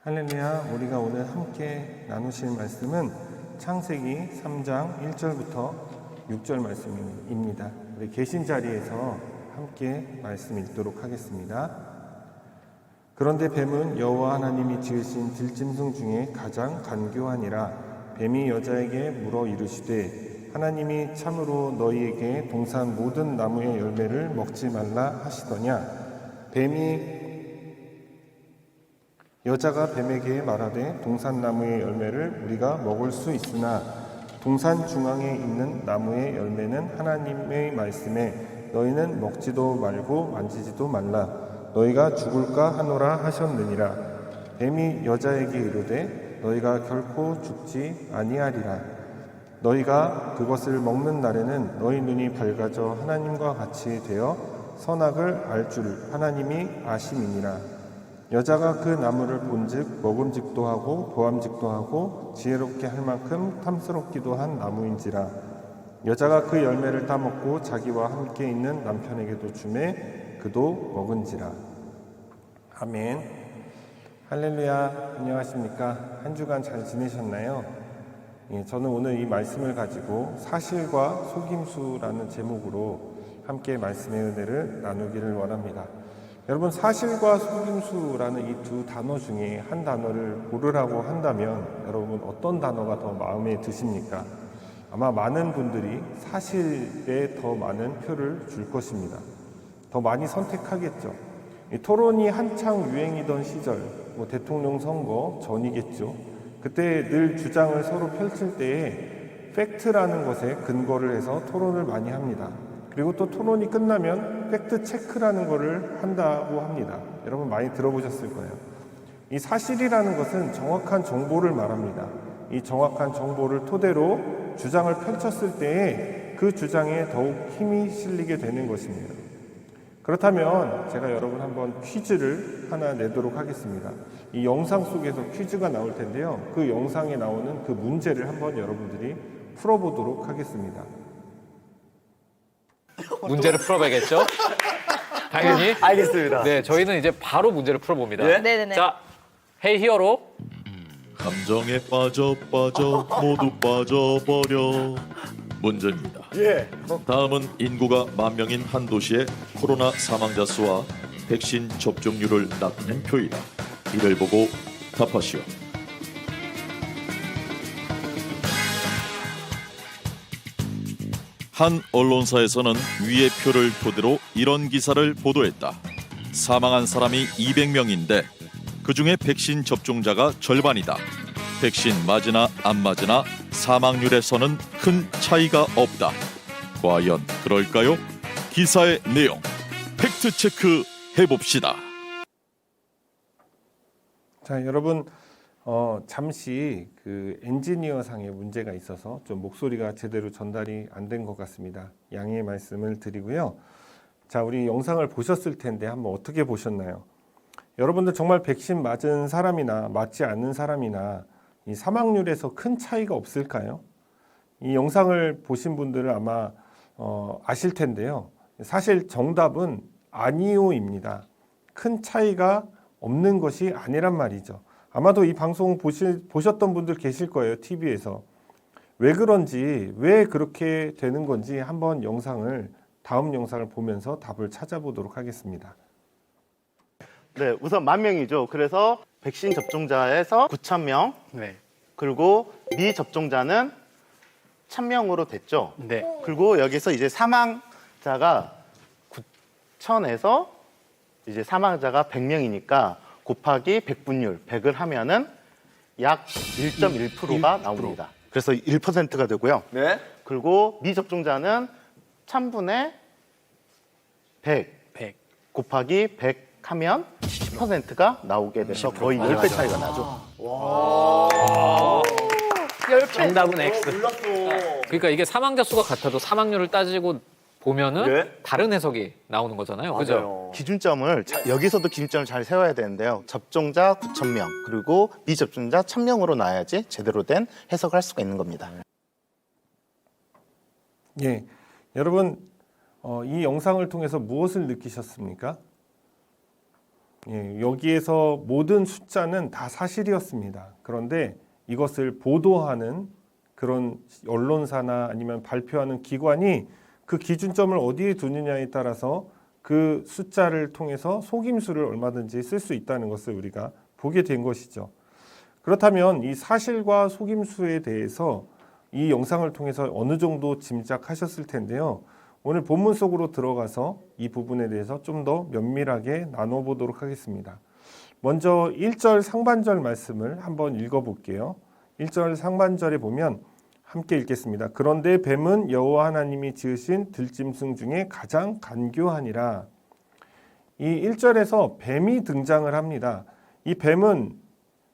할렐루야. 우리가 오늘 함께 나누실 말씀은 창세기 3장 1절부터 6절 말씀입니다. 우리 계신 자리에서 함께 말씀 읽도록 하겠습니다. 그런데 뱀은 여호와 하나님이 지으신 들짐승 중에 가장 간교하니라. 뱀이 여자에게 물어 이르시되 하나님이 참으로 너희에게 동산 모든 나무의 열매를 먹지 말라 하시더냐. 여자가 뱀에게 말하되 동산나무의 열매를 우리가 먹을 수 있으나 동산 중앙에 있는 나무의 열매는 하나님의 말씀에 너희는 먹지도 말고 만지지도 말라. 너희가 죽을까 하노라 하셨느니라. 뱀이 여자에게 이르되 너희가 결코 죽지 아니하리라. 너희가 그것을 먹는 날에는 너희 눈이 밝아져 하나님과 같이 되어 선악을 알 줄 하나님이 아심이니라. 여자가 그 나무를 본즉 먹음직도 하고 보암직도 하고 지혜롭게 할 만큼 탐스럽기도 한 나무인지라. 여자가 그 열매를 따먹고 자기와 함께 있는 남편에게도 주매 그도 먹은지라. 아멘. 할렐루야. 안녕하십니까? 한 주간 잘 지내셨나요? 저는 오늘 이 말씀을 가지고 사실과 속임수라는 제목으로 함께 말씀의 은혜를 나누기를 원합니다. 여러분, 사실과 속임수라는 이 두 단어 중에 한 단어를 고르라고 한다면 여러분 어떤 단어가 더 마음에 드십니까? 아마 많은 분들이 사실에 더 많은 표를 줄 것입니다. 더 많이 선택하겠죠. 이 토론이 한창 유행이던 시절, 대통령 선거 전이겠죠. 그때 늘 주장을 서로 펼칠 때에 팩트라는 것에 근거를 해서 토론을 많이 합니다. 그리고 또 토론이 끝나면 팩트 체크라는 것을 한다고 합니다. 여러분 많이 들어보셨을 거예요. 이 사실이라는 것은 정확한 정보를 말합니다. 이 정확한 정보를 토대로 주장을 펼쳤을 때에 그 주장에 더욱 힘이 실리게 되는 것입니다. 그렇다면 제가 여러분 한번 퀴즈를 하나 내도록 하겠습니다. 이 영상 속에서 퀴즈가 나올 텐데요. 그 영상에 나오는 그 문제를 한번 여러분들이 풀어보도록 하겠습니다. 문제를 풀어봐야겠죠? 당연히. 알겠습니다. 네, 저희는 이제 바로 문제를 풀어봅니다. 네? 네네네. 자, 헤이 히어로. 감정에 빠져 모두 빠져버려. 문제입니다. 예. 다음은 인구가 10,000명인 한 도시의 코로나 사망자 수와 백신 접종률을 나타낸 표이다. 이를 보고 답하시오. 한 언론사에서는 위의 표를 토대로 이런 기사를 보도했다. 사망한 사람이 200명인데 그중에 백신 접종자가 절반이다. 백신 맞으나 안 맞으나 사망률에서는 큰 차이가 없다. 과연 그럴까요? 기사의 내용 팩트체크 해봅시다. 자, 여러분 잠시 그 엔지니어상의 문제가 있어서 좀 목소리가 제대로 전달이 안 된 것 같습니다. 양해의 말씀을 드리고요. 자, 우리 영상을 보셨을 텐데 한번 어떻게 보셨나요? 여러분들 정말 백신 맞은 사람이나 맞지 않는 사람이나 이 사망률에서 큰 차이가 없을까요? 이 영상을 보신 분들은 아마 아실 텐데요. 사실 정답은 아니오입니다. 큰 차이가 없는 것이 아니란 말이죠. 아마도 이 방송 보셨던 분들 계실 거예요. TV에서. 왜 그런지, 왜 그렇게 되는 건지 한번 다음 영상을 보면서 답을 찾아보도록 하겠습니다. 네, 우선 10,000명이죠. 그래서 백신 접종자에서 9,000명, 네. 그리고 미접종자는 1,000명으로 됐죠. 네. 그리고 여기서 이제 사망자가 9,000에서 이제 사망자가 100명이니까 곱하기 100분율, 100을 하면은 약 1.1%가 나옵니다. 그래서 1%가 되고요. 네. 그리고 미접종자는 1000분의 100 곱하기 100 하면 10%가 나오게 돼서 거의 10배 차이가 나죠. 정답은 X. 그러니까 이게 사망자 수가 같아도 사망률을 따지고 보면은 네. 다른 해석이 나오는 거잖아요. 그죠? 맞아요. 기준점을 여기서도 기준점을 잘 세워야 되는데요. 접종자 9,000명 그리고 미접종자 1,000명으로 나와야지 제대로 된 해석을 할 수가 있는 겁니다. 예, 여러분 이 영상을 통해서 무엇을 느끼셨습니까? 여기에서 모든 숫자는 다 사실이었습니다. 그런데 이것을 보도하는 그런 언론사나 아니면 발표하는 기관이 그 기준점을 어디에 두느냐에 따라서 그 숫자를 통해서 속임수를 얼마든지 쓸 수 있다는 것을 우리가 보게 된 것이죠. 그렇다면 이 사실과 속임수에 대해서 이 영상을 통해서 어느 정도 짐작하셨을 텐데요. 오늘 본문 속으로 들어가서 이 부분에 대해서 좀 더 면밀하게 나눠보도록 하겠습니다. 먼저 1절 상반절 말씀을 한번 읽어볼게요. 1절 상반절에 보면 함께 읽겠습니다. 그런데 뱀은 여호와 하나님이 지으신 들짐승 중에 가장 간교하니라. 이 1절에서 뱀이 등장을 합니다. 이 뱀은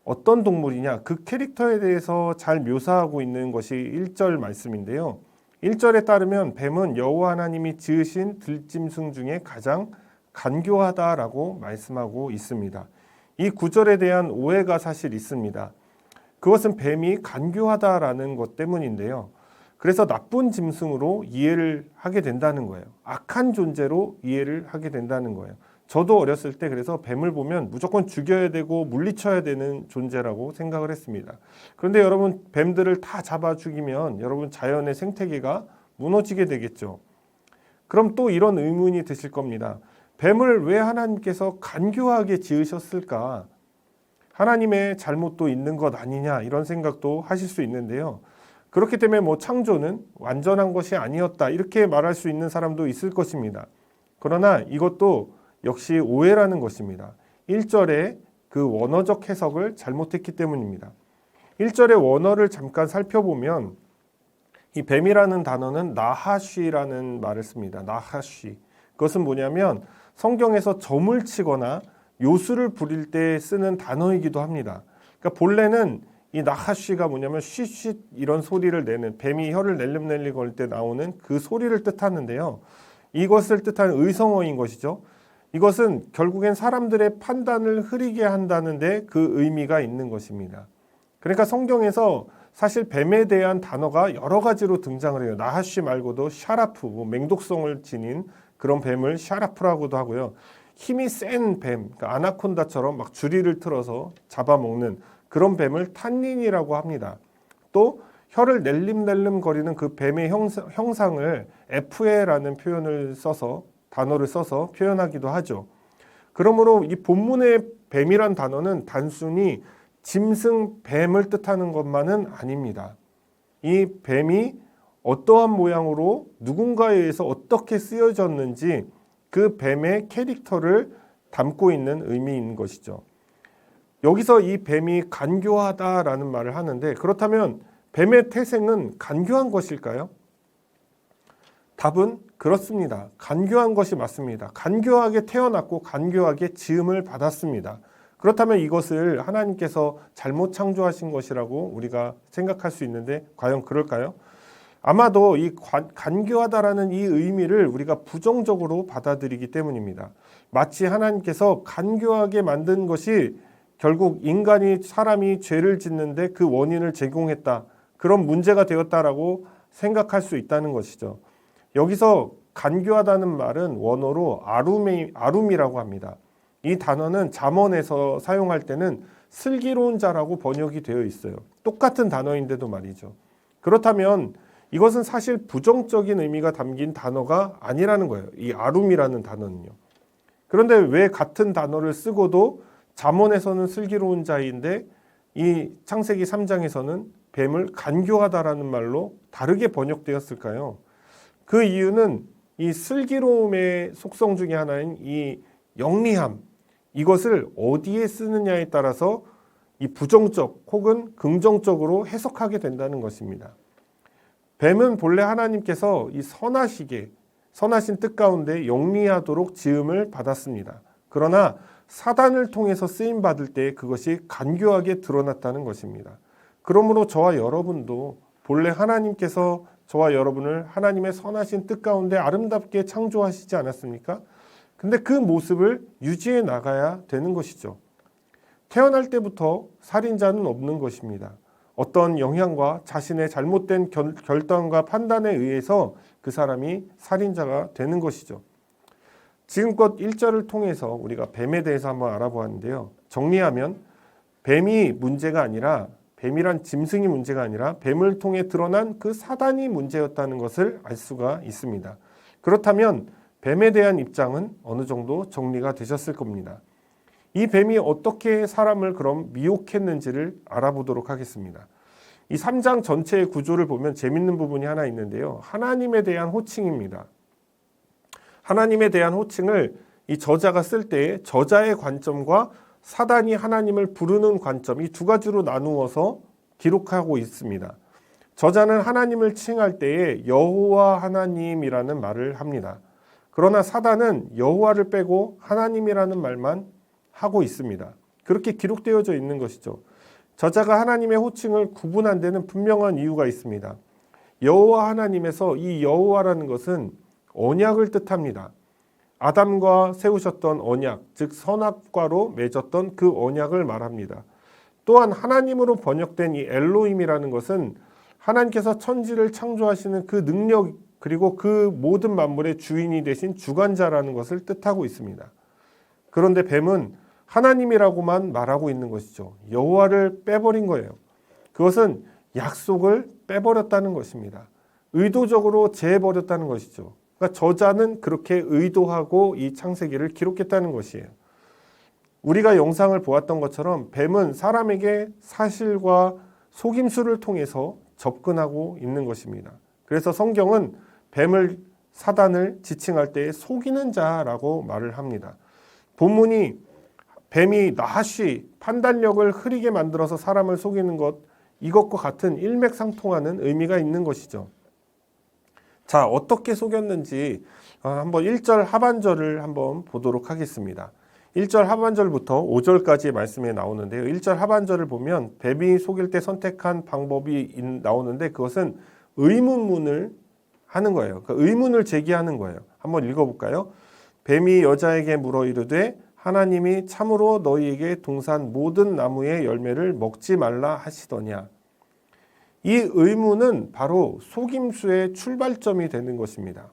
어떤 동물이냐? 그 캐릭터에 대해서 잘 묘사하고 있는 것이 1절 말씀인데요. 1절에 따르면 뱀은 여호와 하나님이 지으신 들짐승 중에 가장 간교하다라고 말씀하고 있습니다. 이 구절에 대한 오해가 사실 있습니다. 그것은 뱀이 간교하다라는 것 때문인데요. 그래서 나쁜 짐승으로 이해를 하게 된다는 거예요. 악한 존재로 이해를 하게 된다는 거예요. 저도 어렸을 때 그래서 뱀을 보면 무조건 죽여야 되고 물리쳐야 되는 존재라고 생각을 했습니다. 그런데 여러분, 뱀들을 다 잡아 죽이면 여러분 자연의 생태계가 무너지게 되겠죠. 그럼 또 이런 의문이 드실 겁니다. 뱀을 왜 하나님께서 간교하게 지으셨을까? 하나님의 잘못도 있는 것 아니냐, 이런 생각도 하실 수 있는데요. 그렇기 때문에 창조는 완전한 것이 아니었다, 이렇게 말할 수 있는 사람도 있을 것입니다. 그러나 이것도 역시 오해라는 것입니다. 1절에 그 원어적 해석을 잘못했기 때문입니다. 1절의 원어를 잠깐 살펴보면 이 뱀이라는 단어는 나하쉬라는 말을 씁니다. 나하쉬. 그것은 뭐냐면 성경에서 점을 치거나 요술을 부릴 때 쓰는 단어이기도 합니다. 그러니까 본래는 이 나하쉬가 뭐냐면 쉬쉬 이런 소리를 내는, 뱀이 혀를 낼름낼름 걸 때 나오는 그 소리를 뜻하는데요. 이것을 뜻하는 의성어인 것이죠. 이것은 결국엔 사람들의 판단을 흐리게 한다는데 그 의미가 있는 것입니다. 그러니까 성경에서 사실 뱀에 대한 단어가 여러 가지로 등장을 해요. 나하쉬 말고도 샤라프, 맹독성을 지닌 그런 뱀을 샤라프라고도 하고요. 힘이 센 뱀, 그러니까 아나콘다처럼 막 주리를 틀어서 잡아먹는 그런 뱀을 탄닌이라고 합니다. 또 혀를 낼름낼름 거리는 그 뱀의 형상을 에프에라는 단어를 써서 표현하기도 하죠. 그러므로 이 본문의 뱀이란 단어는 단순히 짐승, 뱀을 뜻하는 것만은 아닙니다. 이 뱀이 어떠한 모양으로 누군가에 의해서 어떻게 쓰여졌는지 그 뱀의 캐릭터를 담고 있는 의미인 것이죠. 여기서 이 뱀이 간교하다라는 말을 하는데, 그렇다면 뱀의 태생은 간교한 것일까요? 답은 그렇습니다. 간교한 것이 맞습니다. 간교하게 태어났고 간교하게 지음을 받았습니다. 그렇다면 이것을 하나님께서 잘못 창조하신 것이라고 우리가 생각할 수 있는데 과연 그럴까요? 아마도 이 간교하다라는 이 의미를 우리가 부정적으로 받아들이기 때문입니다. 마치 하나님께서 간교하게 만든 것이 결국 사람이 죄를 짓는데 그 원인을 제공했다, 그런 문제가 되었다라고 생각할 수 있다는 것이죠. 여기서 간교하다는 말은 원어로 아룸이라고 합니다. 이 단어는 잠언에서 사용할 때는 슬기로운 자라고 번역이 되어 있어요. 똑같은 단어인데도 말이죠. 그렇다면 이것은 사실 부정적인 의미가 담긴 단어가 아니라는 거예요. 이 아룸이라는 단어는요. 그런데 왜 같은 단어를 쓰고도 잠언에서는 슬기로운 자인데 이 창세기 3장에서는 뱀을 간교하다라는 말로 다르게 번역되었을까요? 그 이유는 이 슬기로움의 속성 중에 하나인 이 영리함, 이것을 어디에 쓰느냐에 따라서 이 부정적 혹은 긍정적으로 해석하게 된다는 것입니다. 뱀은 본래 하나님께서 이 선하신 뜻 가운데 영리하도록 지음을 받았습니다. 그러나 사단을 통해서 쓰임 받을 때 그것이 간교하게 드러났다는 것입니다. 그러므로 저와 여러분도 본래 하나님께서 저와 여러분을 하나님의 선하신 뜻 가운데 아름답게 창조하시지 않았습니까? 근데 그 모습을 유지해 나가야 되는 것이죠. 태어날 때부터 살인자는 없는 것입니다. 어떤 영향과 자신의 잘못된 결단과 판단에 의해서 그 사람이 살인자가 되는 것이죠. 지금껏 1절을 통해서 우리가 뱀에 대해서 한번 알아보았는데요. 정리하면 뱀이 문제가 아니라 뱀이란 짐승이 문제가 아니라 뱀을 통해 드러난 그 사단이 문제였다는 것을 알 수가 있습니다. 그렇다면 뱀에 대한 입장은 어느 정도 정리가 되셨을 겁니다. 이 뱀이 어떻게 사람을 그럼 미혹했는지를 알아보도록 하겠습니다. 이 3장 전체의 구조를 보면 재밌는 부분이 하나 있는데요. 하나님에 대한 호칭입니다. 하나님에 대한 호칭을 이 저자가 쓸 때 저자의 관점과 사단이 하나님을 부르는 관점, 이 두 가지로 나누어서 기록하고 있습니다. 저자는 하나님을 칭할 때에 여호와 하나님이라는 말을 합니다. 그러나 사단은 여호와를 빼고 하나님이라는 말만 하고 있습니다. 그렇게 기록되어져 있는 것이죠. 저자가 하나님의 호칭을 구분한 데는 분명한 이유가 있습니다. 여호와 하나님에서 이 여호와라는 것은 언약을 뜻합니다. 아담과 세우셨던 언약, 즉 선악과로 맺었던 그 언약을 말합니다. 또한 하나님으로 번역된 이 엘로힘이라는 것은 하나님께서 천지를 창조하시는 그 능력 그리고 그 모든 만물의 주인이 되신 주관자라는 것을 뜻하고 있습니다. 그런데 뱀은 하나님이라고만 말하고 있는 것이죠. 여호와를 빼버린 거예요. 그것은 약속을 빼버렸다는 것입니다. 의도적으로 재버렸다는 것이죠. 그러니까 저자는 그렇게 의도하고 이 창세기를 기록했다는 것이에요. 우리가 영상을 보았던 것처럼 뱀은 사람에게 사실과 속임수를 통해서 접근하고 있는 것입니다. 그래서 성경은 뱀을 사단을 지칭할 때 속이는 자라고 말을 합니다. 본문이 뱀이 낫이 판단력을 흐리게 만들어서 사람을 속이는 것, 이것과 같은 일맥상통하는 의미가 있는 것이죠. 자, 어떻게 속였는지 한번 1절 하반절을 한번 보도록 하겠습니다. 1절 하반절부터 5절까지의 말씀에 나오는데요. 1절 하반절을 보면 뱀이 속일 때 선택한 방법이 나오는데 그것은 의문문을 하는 거예요. 그러니까 의문을 제기하는 거예요. 한번 읽어볼까요? 뱀이 여자에게 물어 이르되 하나님이 참으로 너희에게 동산 모든 나무의 열매를 먹지 말라 하시더냐. 이 의문은 바로 속임수의 출발점이 되는 것입니다.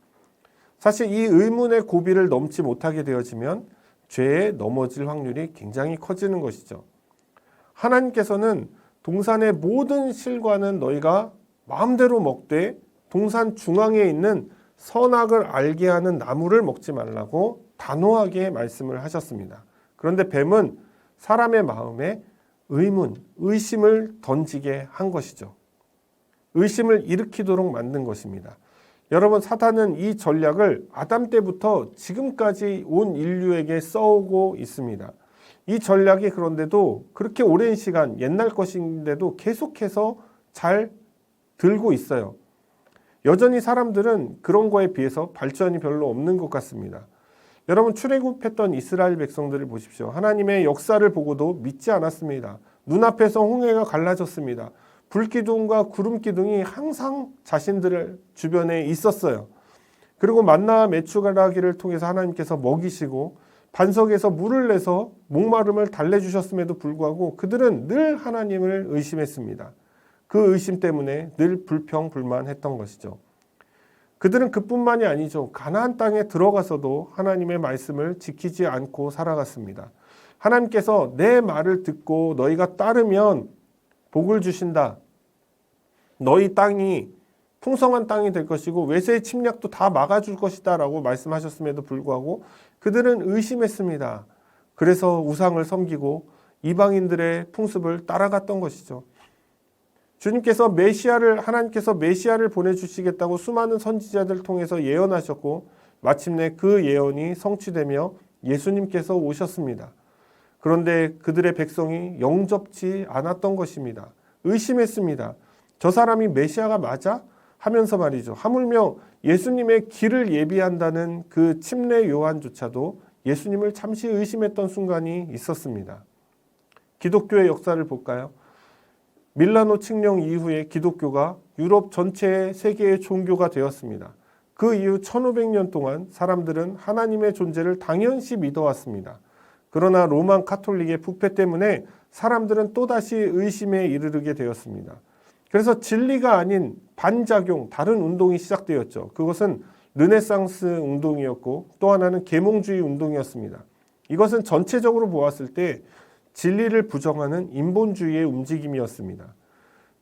사실 이 의문의 고비를 넘지 못하게 되어지면 죄에 넘어질 확률이 굉장히 커지는 것이죠. 하나님께서는 동산의 모든 실과는 너희가 마음대로 먹되 동산 중앙에 있는 선악을 알게 하는 나무를 먹지 말라고 단호하게 말씀을 하셨습니다. 그런데 뱀은 사람의 마음에 의문, 의심을 던지게 한 것이죠. 의심을 일으키도록 만든 것입니다. 여러분, 사탄은 이 전략을 아담 때부터 지금까지 온 인류에게 써오고 있습니다. 이 전략이 그런데도 그렇게 오랜 시간 옛날 것인데도 계속해서 잘 들고 있어요. 여전히 사람들은 그런 거에 비해서 발전이 별로 없는 것 같습니다. 여러분, 출애굽했던 이스라엘 백성들을 보십시오. 하나님의 역사를 보고도 믿지 않았습니다. 눈앞에서 홍해가 갈라졌습니다. 불기둥과 구름기둥이 항상 자신들 주변에 있었어요. 그리고 만나와 메추라기를 통해서 하나님께서 먹이시고 반석에서 물을 내서 목마름을 달래주셨음에도 불구하고 그들은 늘 하나님을 의심했습니다. 그 의심 때문에 늘 불평불만했던 것이죠. 그들은 그뿐만이 아니죠. 가나안 땅에 들어가서도 하나님의 말씀을 지키지 않고 살아갔습니다. 하나님께서 내 말을 듣고 너희가 따르면 복을 주신다. 너희 땅이 풍성한 땅이 될 것이고 외세의 침략도 다 막아줄 것이다 라고 말씀하셨음에도 불구하고 그들은 의심했습니다. 그래서 우상을 섬기고 이방인들의 풍습을 따라갔던 것이죠. 하나님께서 메시아를 보내주시겠다고 수많은 선지자들 통해서 예언하셨고 마침내 그 예언이 성취되며 예수님께서 오셨습니다. 그런데 그들의 백성이 영접지 않았던 것입니다. 의심했습니다. 저 사람이 메시아가 맞아? 하면서 말이죠. 하물며 예수님의 길을 예비한다는 그 침례 요한조차도 예수님을 잠시 의심했던 순간이 있었습니다. 기독교의 역사를 볼까요? 밀라노 칙령 이후에 기독교가 유럽 전체의 세계의 종교가 되었습니다. 그 이후 1500년 동안 사람들은 하나님의 존재를 당연시 믿어왔습니다. 그러나 로만 카톨릭의 부패 때문에 사람들은 또다시 의심에 이르게 되었습니다. 그래서 진리가 아닌 반작용, 다른 운동이 시작되었죠. 그것은 르네상스 운동이었고 또 하나는 계몽주의 운동이었습니다. 이것은 전체적으로 보았을 때 진리를 부정하는 인본주의의 움직임이었습니다.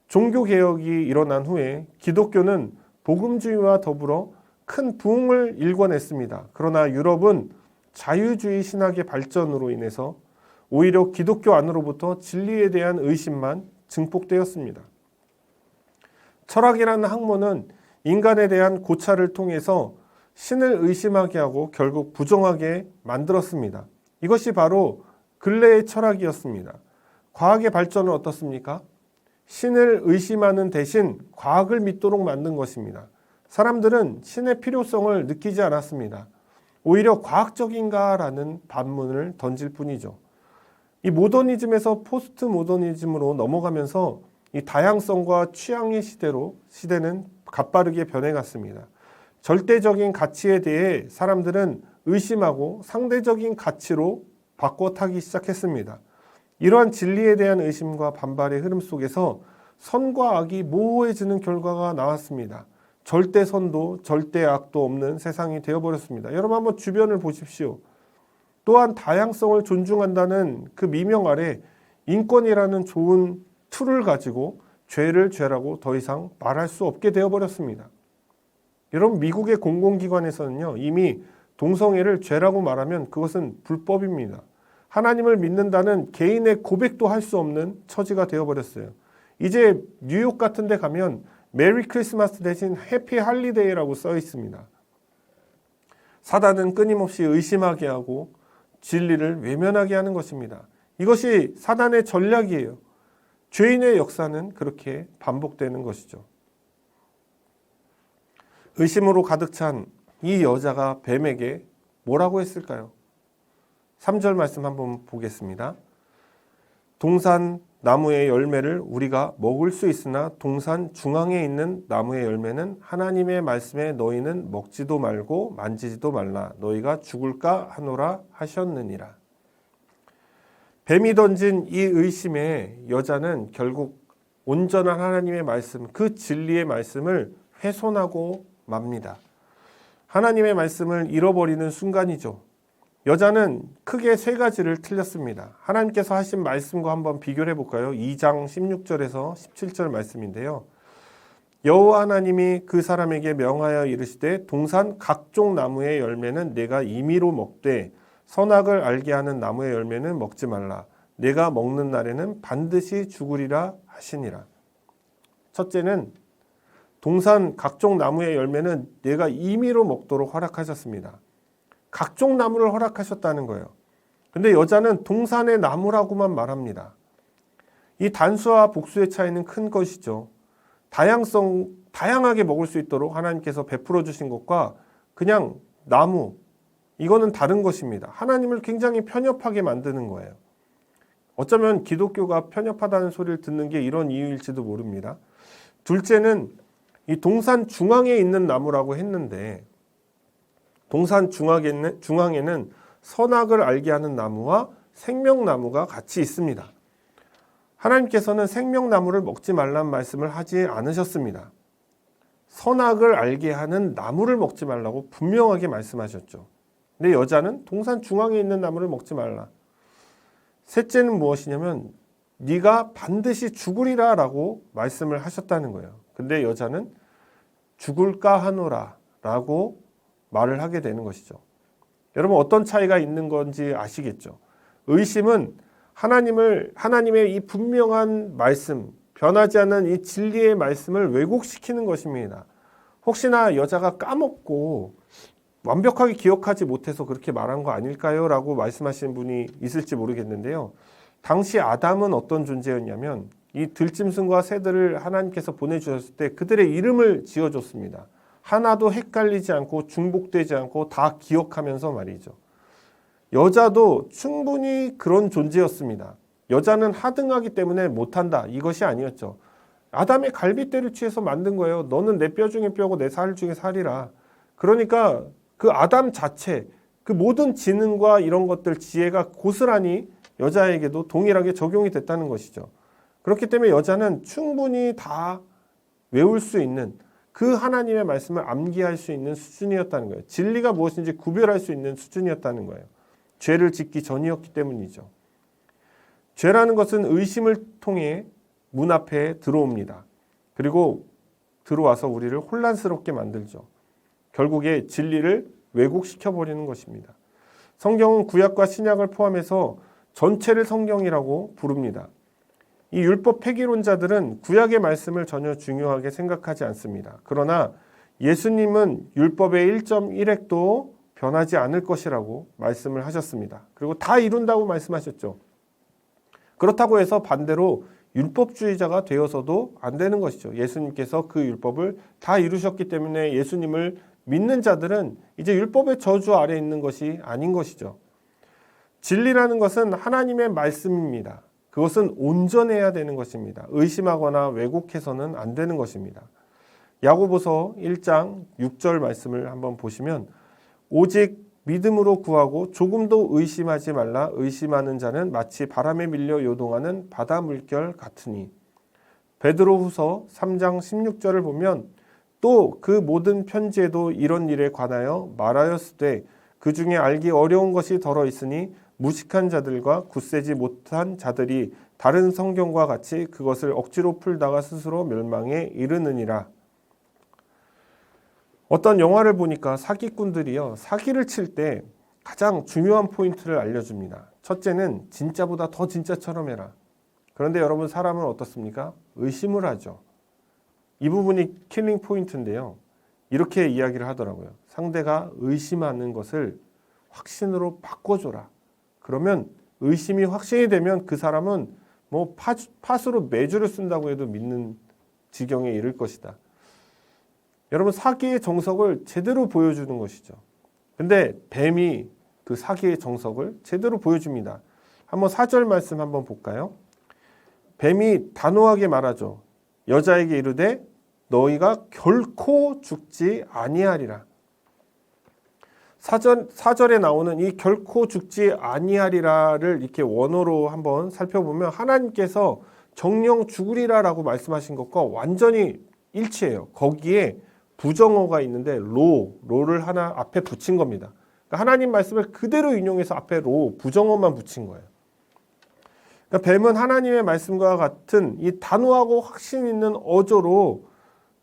종교개혁이 일어난 후에 기독교는 복음주의와 더불어 큰 부흥을 일궈냈습니다. 그러나 유럽은 자유주의 신학의 발전으로 인해서 오히려 기독교 안으로부터 진리에 대한 의심만 증폭되었습니다. 철학이라는 학문은 인간에 대한 고찰을 통해서 신을 의심하게 하고 결국 부정하게 만들었습니다. 이것이 바로 근래의 철학이었습니다. 과학의 발전은 어떻습니까? 신을 의심하는 대신 과학을 믿도록 만든 것입니다. 사람들은 신의 필요성을 느끼지 않았습니다. 오히려 과학적인가라는 반문을 던질 뿐이죠. 이 모더니즘에서 포스트 모더니즘으로 넘어가면서 이 다양성과 취향의 시대는 가빠르게 변해갔습니다. 절대적인 가치에 대해 사람들은 의심하고 상대적인 가치로 바꿔 타기 시작했습니다. 이러한 진리에 대한 의심과 반발의 흐름 속에서 선과 악이 모호해지는 결과가 나왔습니다. 절대 선도 절대 악도 없는 세상이 되어버렸습니다. 여러분 한번 주변을 보십시오. 또한 다양성을 존중한다는 그 미명 아래 인권이라는 좋은 툴을 가지고 죄를 죄라고 더 이상 말할 수 없게 되어버렸습니다. 여러분 미국의 공공기관에서는요 이미 동성애를 죄라고 말하면 그것은 불법입니다. 하나님을 믿는다는 개인의 고백도 할 수 없는 처지가 되어버렸어요. 이제 뉴욕 같은 데 가면 메리 크리스마스 대신 해피 할리데이라고 써 있습니다. 사단은 끊임없이 의심하게 하고 진리를 외면하게 하는 것입니다. 이것이 사단의 전략이에요. 죄인의 역사는 그렇게 반복되는 것이죠. 의심으로 가득 찬 이 여자가 뱀에게 뭐라고 했을까요? 3절 말씀 한번 보겠습니다. 동산 나무의 열매를 우리가 먹을 수 있으나 동산 중앙에 있는 나무의 열매는 하나님의 말씀에 너희는 먹지도 말고 만지지도 말라 너희가 죽을까 하노라 하셨느니라. 뱀이 던진 이 의심에 여자는 결국 온전한 하나님의 말씀, 그 진리의 말씀을 훼손하고 맙니다. 하나님의 말씀을 잃어버리는 순간이죠. 여자는 크게 세 가지를 틀렸습니다. 하나님께서 하신 말씀과 한번 비교를 해볼까요? 2장 16절에서 17절 말씀인데요. 여호와 하나님이 그 사람에게 명하여 이르시되 동산 각종 나무의 열매는 내가 임의로 먹되 선악을 알게 하는 나무의 열매는 먹지 말라. 내가 먹는 날에는 반드시 죽으리라 하시니라. 첫째는 동산 각종 나무의 열매는 내가 임의로 먹도록 허락하셨습니다. 각종 나무를 허락하셨다는 거예요. 근데 여자는 동산의 나무라고만 말합니다. 이 단수와 복수의 차이는 큰 것이죠. 다양하게 먹을 수 있도록 하나님께서 베풀어 주신 것과 그냥 나무, 이거는 다른 것입니다. 하나님을 굉장히 편협하게 만드는 거예요. 어쩌면 기독교가 편협하다는 소리를 듣는 게 이런 이유일지도 모릅니다. 둘째는 이 동산 중앙에 있는 나무라고 했는데 동산 중앙에는 선악을 알게 하는 나무와 생명나무가 같이 있습니다. 하나님께서는 생명나무를 먹지 말라는 말씀을 하지 않으셨습니다. 선악을 알게 하는 나무를 먹지 말라고 분명하게 말씀하셨죠. 근데 여자는 동산 중앙에 있는 나무를 먹지 말라. 셋째는 무엇이냐면 네가 반드시 죽으리라 라고 말씀을 하셨다는 거예요. 근데 여자는 죽을까 하노라 라고 말을 하게 되는 것이죠. 여러분 어떤 차이가 있는 건지 아시겠죠? 의심은 하나님의 이 분명한 말씀, 변하지 않는 이 진리의 말씀을 왜곡시키는 것입니다. 혹시나 여자가 까먹고 완벽하게 기억하지 못해서 그렇게 말한 거 아닐까요? 라고 말씀하시는 분이 있을지 모르겠는데요. 당시 아담은 어떤 존재였냐면 이 들짐승과 새들을 하나님께서 보내주셨을 때 그들의 이름을 지어줬습니다. 하나도 헷갈리지 않고 중복되지 않고 다 기억하면서 말이죠. 여자도 충분히 그런 존재였습니다. 여자는 하등하기 때문에 못한다. 이것이 아니었죠. 아담의 갈빗대를 취해서 만든 거예요. 너는 내 뼈 중에 뼈고 내 살 중에 살이라. 그러니까 그 아담 자체, 그 모든 지능과 이런 것들, 지혜가 고스란히 여자에게도 동일하게 적용이 됐다는 것이죠. 그렇기 때문에 여자는 충분히 다 외울 수 있는, 그 하나님의 말씀을 암기할 수 있는 수준이었다는 거예요. 진리가 무엇인지 구별할 수 있는 수준이었다는 거예요. 죄를 짓기 전이었기 때문이죠. 죄라는 것은 의심을 통해 문 앞에 들어옵니다. 그리고 들어와서 우리를 혼란스럽게 만들죠. 결국에 진리를 왜곡시켜버리는 것입니다. 성경은 구약과 신약을 포함해서 전체를 성경이라고 부릅니다. 이 율법 폐기론자들은 구약의 말씀을 전혀 중요하게 생각하지 않습니다. 그러나 예수님은 율법의 1.1획도 변하지 않을 것이라고 말씀을 하셨습니다. 그리고 다 이룬다고 말씀하셨죠. 그렇다고 해서 반대로 율법주의자가 되어서도 안 되는 것이죠. 예수님께서 그 율법을 다 이루셨기 때문에 예수님을 믿는 자들은 이제 율법의 저주 아래 있는 것이 아닌 것이죠. 진리라는 것은 하나님의 말씀입니다. 그것은 온전해야 되는 것입니다. 의심하거나 왜곡해서는 안 되는 것입니다. 야고보서 1장 6절 말씀을 한번 보시면 오직 믿음으로 구하고 조금도 의심하지 말라. 의심하는 자는 마치 바람에 밀려 요동하는 바다 물결 같으니. 베드로후서 3장 16절을 보면 또 그 모든 편지에도 이런 일에 관하여 말하였으되 그 중에 알기 어려운 것이 덜어 있으니 무식한 자들과 굳세지 못한 자들이 다른 성경과 같이 그것을 억지로 풀다가 스스로 멸망에 이르느니라. 어떤 영화를 보니까 사기꾼들이요, 사기를 칠 때 가장 중요한 포인트를 알려줍니다. 첫째는 진짜보다 더 진짜처럼 해라. 그런데 여러분, 사람은 어떻습니까? 의심을 하죠. 이 부분이 킬링 포인트인데요. 이렇게 이야기를 하더라고요. 상대가 의심하는 것을 확신으로 바꿔줘라. 그러면 의심이 확신이 되면 그 사람은 뭐 팥으로 매주를 쓴다고 해도 믿는 지경에 이를 것이다. 여러분, 사기의 정석을 제대로 보여주는 것이죠. 근데 뱀이 그 사기의 정석을 제대로 보여줍니다. 한번 4절 말씀 한번 볼까요? 뱀이 단호하게 말하죠. 여자에게 이르되 너희가 결코 죽지 아니하리라. 4절에 나오는 이 결코 죽지 아니하리라를 이렇게 원어로 한번 살펴보면 하나님께서 정령 죽으리라라고 말씀하신 것과 완전히 일치해요. 거기에 부정어가 있는데 로를 하나 앞에 붙인 겁니다. 그러니까 하나님 말씀을 그대로 인용해서 앞에 부정어만 붙인 거예요. 그러니까 뱀은 하나님의 말씀과 같은 이 단호하고 확신 있는 어조로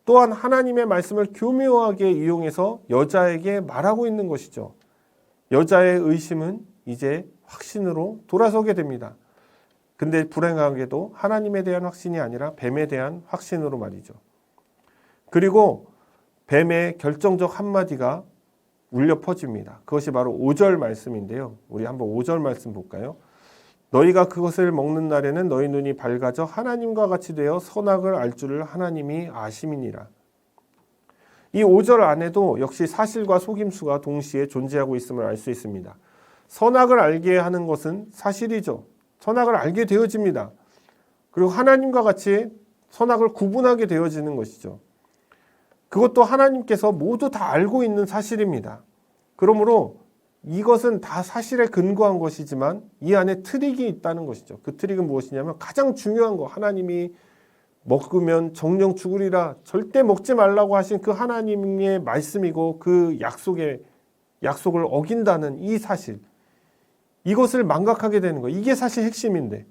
또한 하나님의 말씀을 교묘하게 이용해서 여자에게 말하고 있는 것이죠. 여자의 의심은 이제 확신으로 돌아서게 됩니다. 근데 불행하게도 하나님에 대한 확신이 아니라 뱀에 대한 확신으로 말이죠. 그리고 뱀의 결정적 한마디가 울려 퍼집니다. 그것이 바로 5절 말씀인데요. 우리 한번 5절 말씀 볼까요? 너희가 그것을 먹는 날에는 너희 눈이 밝아져 하나님과 같이 되어 선악을 알 줄을 하나님이 아심이니라. 이 5절 안에도 역시 사실과 속임수가 동시에 존재하고 있음을 알 수 있습니다. 선악을 알게 하는 것은 사실이죠. 선악을 알게 되어집니다. 그리고 하나님과 같이 선악을 구분하게 되어지는 것이죠. 그것도 하나님께서 모두 다 알고 있는 사실입니다. 그러므로 이것은 다 사실에 근거한 것이지만 이 안에 트릭이 있다는 것이죠. 그 트릭은 무엇이냐면 가장 중요한 거, 하나님이 먹으면 정령 죽으리라 절대 먹지 말라고 하신 그 하나님의 말씀이고 그 약속을 어긴다는 이 사실, 이것을 망각하게 되는 거, 이게 사실 핵심인데,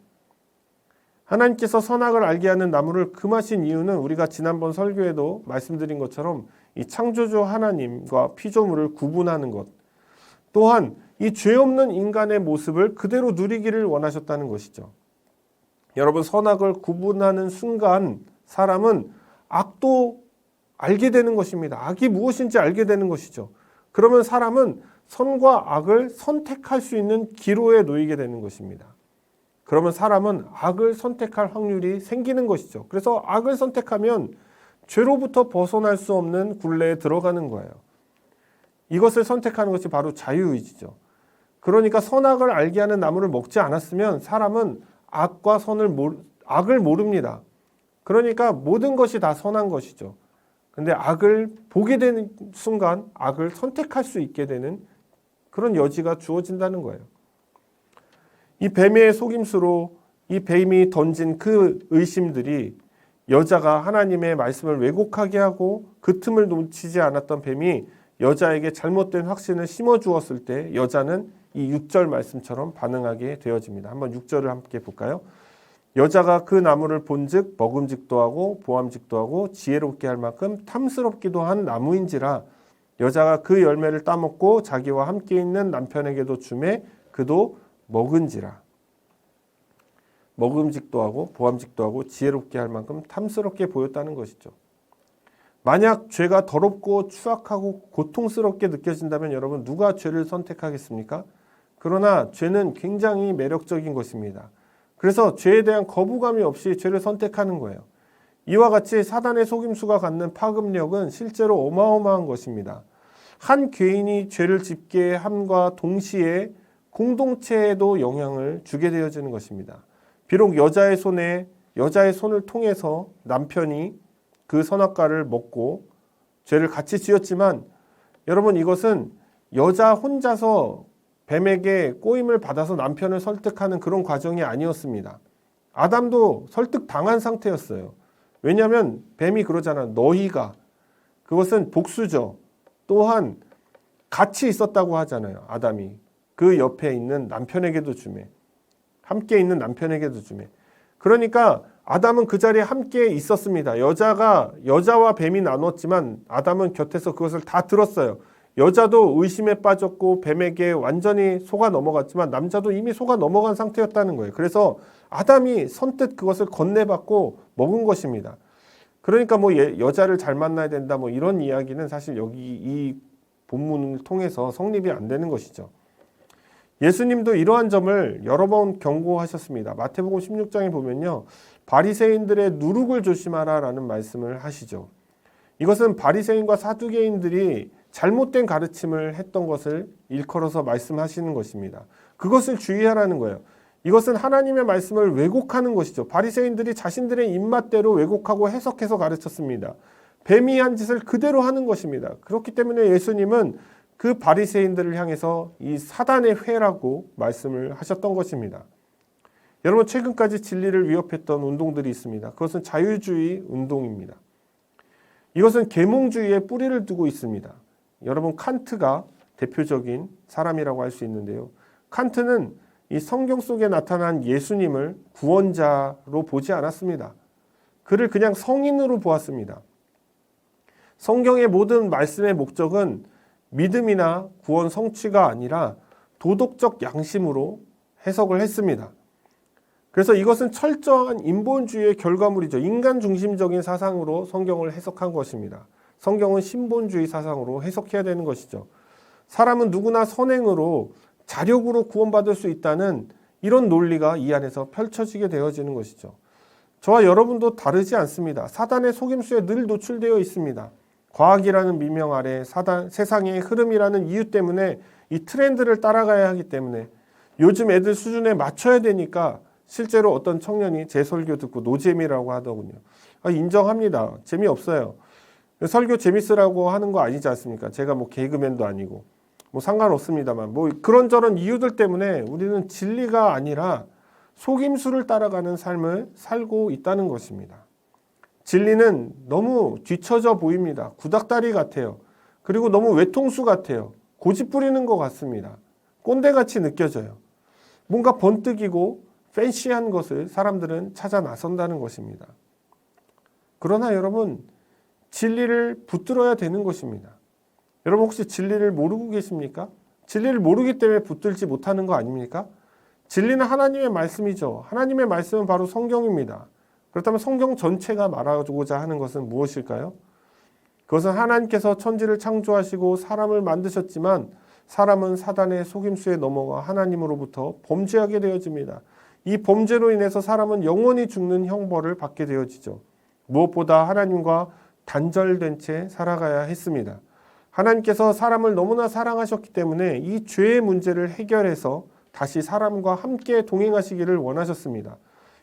하나님께서 선악을 알게 하는 나무를 금하신 이유는 우리가 지난번 설교에도 말씀드린 것처럼 이 창조주 하나님과 피조물을 구분하는 것, 또한 이 죄 없는 인간의 모습을 그대로 누리기를 원하셨다는 것이죠. 여러분, 선악을 구분하는 순간 사람은 악도 알게 되는 것입니다. 악이 무엇인지 알게 되는 것이죠. 그러면 사람은 선과 악을 선택할 수 있는 기로에 놓이게 되는 것입니다. 그러면 사람은 악을 선택할 확률이 생기는 것이죠. 그래서 악을 선택하면 죄로부터 벗어날 수 없는 굴레에 들어가는 거예요. 이것을 선택하는 것이 바로 자유의지죠. 그러니까 선악을 알게 하는 나무를 먹지 않았으면 사람은 악과 악을 모릅니다. 그러니까 모든 것이 다 선한 것이죠. 근데 악을 보게 되는 순간 악을 선택할 수 있게 되는 그런 여지가 주어진다는 거예요. 이 뱀의 속임수로 이 뱀이 던진 그 의심들이 여자가 하나님의 말씀을 왜곡하게 하고 그 틈을 놓치지 않았던 뱀이 여자에게 잘못된 확신을 심어주었을 때 여자는 이 6절 말씀처럼 반응하게 되어집니다. 한번 6절을 함께 볼까요? 여자가 그 나무를 본즉 먹음직도 하고 보암직도 하고 지혜롭게 할 만큼 탐스럽기도 한 나무인지라 여자가 그 열매를 따먹고 자기와 함께 있는 남편에게도 주매 그도 먹은지라. 먹음직도 하고 보암직도 하고 지혜롭게 할 만큼 탐스럽게 보였다는 것이죠. 만약 죄가 더럽고 추악하고 고통스럽게 느껴진다면 여러분 누가 죄를 선택하겠습니까? 그러나 죄는 굉장히 매력적인 것입니다. 그래서 죄에 대한 거부감이 없이 죄를 선택하는 거예요. 이와 같이 사단의 속임수가 갖는 파급력은 실제로 어마어마한 것입니다. 한 개인이 죄를 짓게 함과 동시에 공동체에도 영향을 주게 되어지는 것입니다. 비록 여자의 손을 통해서 남편이 그 선악과를 먹고 죄를 같이 지었지만 여러분 이것은 여자 혼자서 뱀에게 꼬임을 받아서 남편을 설득하는 그런 과정이 아니었습니다. 아담도 설득당한 상태였어요. 왜냐하면 뱀이 그러잖아. 너희가. 그것은 복수죠. 또한 같이 있었다고 하잖아요. 아담이. 그 옆에 있는 남편에게도 주매. 함께 있는 남편에게도 주매. 그러니까 아담은 그 자리에 함께 있었습니다. 여자와 뱀이 나눴지만 아담은 곁에서 그것을 다 들었어요. 여자도 의심에 빠졌고 뱀에게 완전히 속아 넘어갔지만 남자도 이미 속아 넘어간 상태였다는 거예요. 그래서 아담이 선뜻 그것을 건네받고 먹은 것입니다. 그러니까 뭐 여자를 잘 만나야 된다 뭐 이런 이야기는 사실 여기 이 본문을 통해서 성립이 안 되는 것이죠. 예수님도 이러한 점을 여러 번 경고하셨습니다. 마태복음 16장에 보면요. 바리새인들의 누룩을 조심하라라는 말씀을 하시죠. 이것은 바리새인과 사두개인들이 잘못된 가르침을 했던 것을 일컬어서 말씀하시는 것입니다. 그것을 주의하라는 거예요. 이것은 하나님의 말씀을 왜곡하는 것이죠. 바리새인들이 자신들의 입맛대로 왜곡하고 해석해서 가르쳤습니다. 뱀이 한 짓을 그대로 하는 것입니다. 그렇기 때문에 예수님은 그 바리새인들을 향해서 이 사단의 회라고 말씀을 하셨던 것입니다. 여러분 최근까지 진리를 위협했던 운동들이 있습니다. 그것은 자유주의 운동입니다. 이것은 계몽주의에 뿌리를 두고 있습니다. 여러분 칸트가 대표적인 사람이라고 할 수 있는데요. 칸트는 이 성경 속에 나타난 예수님을 구원자로 보지 않았습니다. 그를 그냥 성인으로 보았습니다. 성경의 모든 말씀의 목적은 믿음이나 구원 성취가 아니라 도덕적 양심으로 해석을 했습니다. 그래서 이것은 철저한 인본주의의 결과물이죠. 인간 중심적인 사상으로 성경을 해석한 것입니다. 성경은 신본주의 사상으로 해석해야 되는 것이죠. 사람은 누구나 선행으로 자력으로 구원받을 수 있다는 이런 논리가 이 안에서 펼쳐지게 되어지는 것이죠. 저와 여러분도 다르지 않습니다. 사단의 속임수에 늘 노출되어 있습니다. 과학이라는 미명 아래 세상의 흐름이라는 이유 때문에 이 트렌드를 따라가야 하기 때문에 요즘 애들 수준에 맞춰야 되니까 실제로 어떤 청년이 제 설교 듣고 노잼이라고 하더군요. 인정합니다. 재미없어요. 설교 재밌으라고 하는 거 아니지 않습니까? 제가 뭐 개그맨도 아니고 뭐 상관없습니다만 뭐 그런저런 이유들 때문에 우리는 진리가 아니라 속임수를 따라가는 삶을 살고 있다는 것입니다. 진리는 너무 뒤처져 보입니다. 구닥다리 같아요. 그리고 너무 외통수 같아요. 고집 부리는 것 같습니다. 꼰대같이 느껴져요. 뭔가 번뜩이고 팬시한 것을 사람들은 찾아 나선다는 것입니다. 그러나 여러분 진리를 붙들어야 되는 것입니다. 여러분 혹시 진리를 모르고 계십니까? 진리를 모르기 때문에 붙들지 못하는 거 아닙니까? 진리는 하나님의 말씀이죠. 하나님의 말씀은 바로 성경입니다. 그렇다면 성경 전체가 말하고자 하는 것은 무엇일까요? 그것은 하나님께서 천지를 창조하시고 사람을 만드셨지만 사람은 사단의 속임수에 넘어가 하나님으로부터 범죄하게 되어집니다. 이 범죄로 인해서 사람은 영원히 죽는 형벌을 받게 되어지죠. 무엇보다 하나님과 단절된 채 살아가야 했습니다. 하나님께서 사람을 너무나 사랑하셨기 때문에 이 죄의 문제를 해결해서 다시 사람과 함께 동행하시기를 원하셨습니다.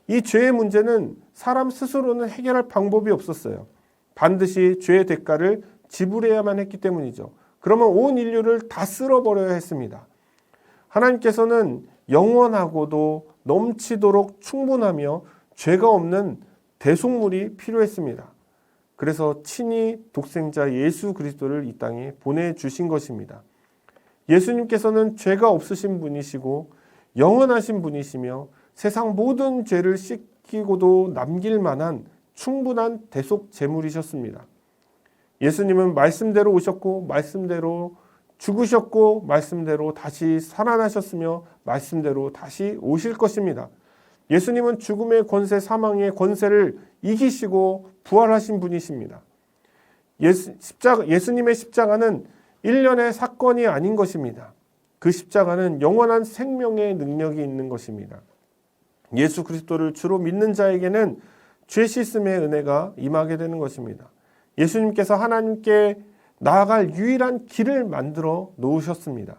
이 죄의 문제는 사람 스스로는 해결할 방법이 없었어요. 반드시 죄의 대가를 지불해야만 했기 때문이죠. 그러면 온 인류를 다 쓸어버려야 했습니다. 하나님께서는 영원하고도 넘치도록 충분하며 죄가 없는 대속물이 필요했습니다. 그래서 친히 독생자 예수 그리스도를 이 땅에 보내주신 것입니다. 예수님께서는 죄가 없으신 분이시고 영원하신 분이시며 세상 모든 죄를 씻기고도 남길 만한 충분한 대속 제물이셨습니다. 예수님은 말씀대로 오셨고 말씀대로 죽으셨고 말씀대로 다시 살아나셨으며 말씀대로 다시 오실 것입니다. 예수님은 죽음의 권세, 사망의 권세를 이기시고 부활하신 분이십니다. 예수님의 십자가는 일련의 사건이 아닌 것입니다. 그 십자가는 영원한 생명의 능력이 있는 것입니다. 예수 그리스도를 주로 믿는 자에게는 죄 씻음의 은혜가 임하게 되는 것입니다. 예수님께서 하나님께 나아갈 유일한 길을 만들어 놓으셨습니다.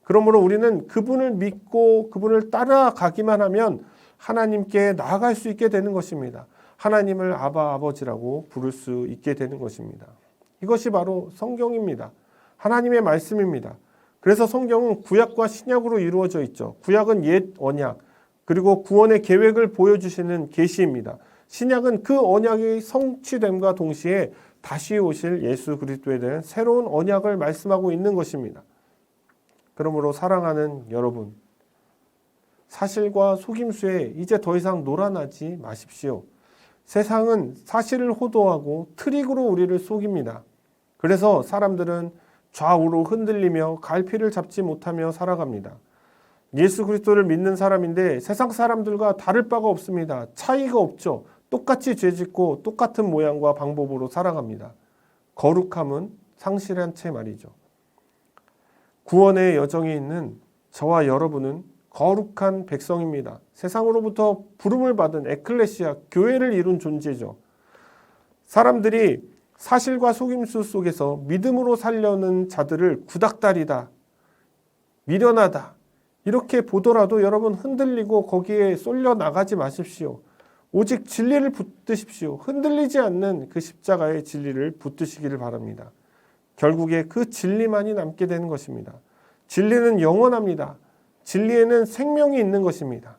그러므로 우리는 그분을 믿고 그분을 따라가기만 하면 하나님께 나아갈 수 있게 되는 것입니다. 하나님을 아바 아버지라고 부를 수 있게 되는 것입니다. 이것이 바로 성경입니다. 하나님의 말씀입니다. 그래서 성경은 구약과 신약으로 이루어져 있죠. 구약은 옛 언약, 그리고 구원의 계획을 보여주시는 계시입니다. 신약은 그 언약이 성취됨과 동시에 다시 오실 예수 그리스도에 대한 새로운 언약을 말씀하고 있는 것입니다. 그러므로 사랑하는 여러분, 사실과 속임수에 이제 더 이상 놀아나지 마십시오. 세상은 사실을 호도하고 트릭으로 우리를 속입니다. 그래서 사람들은 좌우로 흔들리며 갈피를 잡지 못하며 살아갑니다. 예수 그리스도를 믿는 사람인데 세상 사람들과 다를 바가 없습니다. 차이가 없죠. 똑같이 죄짓고 똑같은 모양과 방법으로 살아갑니다. 거룩함은 상실한 채 말이죠. 구원의 여정에 있는 저와 여러분은 거룩한 백성입니다. 세상으로부터 부름을 받은 에클레시아, 교회를 이룬 존재죠. 사람들이 사실과 속임수 속에서 믿음으로 살려는 자들을 구닥다리다, 미련하다 이렇게 보더라도 여러분 흔들리고 거기에 쏠려 나가지 마십시오. 오직 진리를 붙드십시오. 흔들리지 않는 그 십자가의 진리를 붙드시기를 바랍니다. 결국에 그 진리만이 남게 되는 것입니다. 진리는 영원합니다. 진리에는 생명이 있는 것입니다.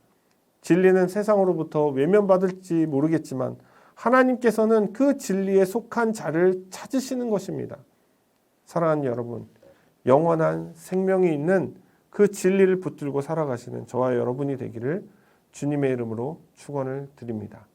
진리는 세상으로부터 외면받을지 모르겠지만 하나님께서는 그 진리에 속한 자를 찾으시는 것입니다. 사랑하는 여러분, 영원한 생명이 있는 그 진리를 붙들고 살아가시는 저와 여러분이 되기를 주님의 이름으로 축원을 드립니다.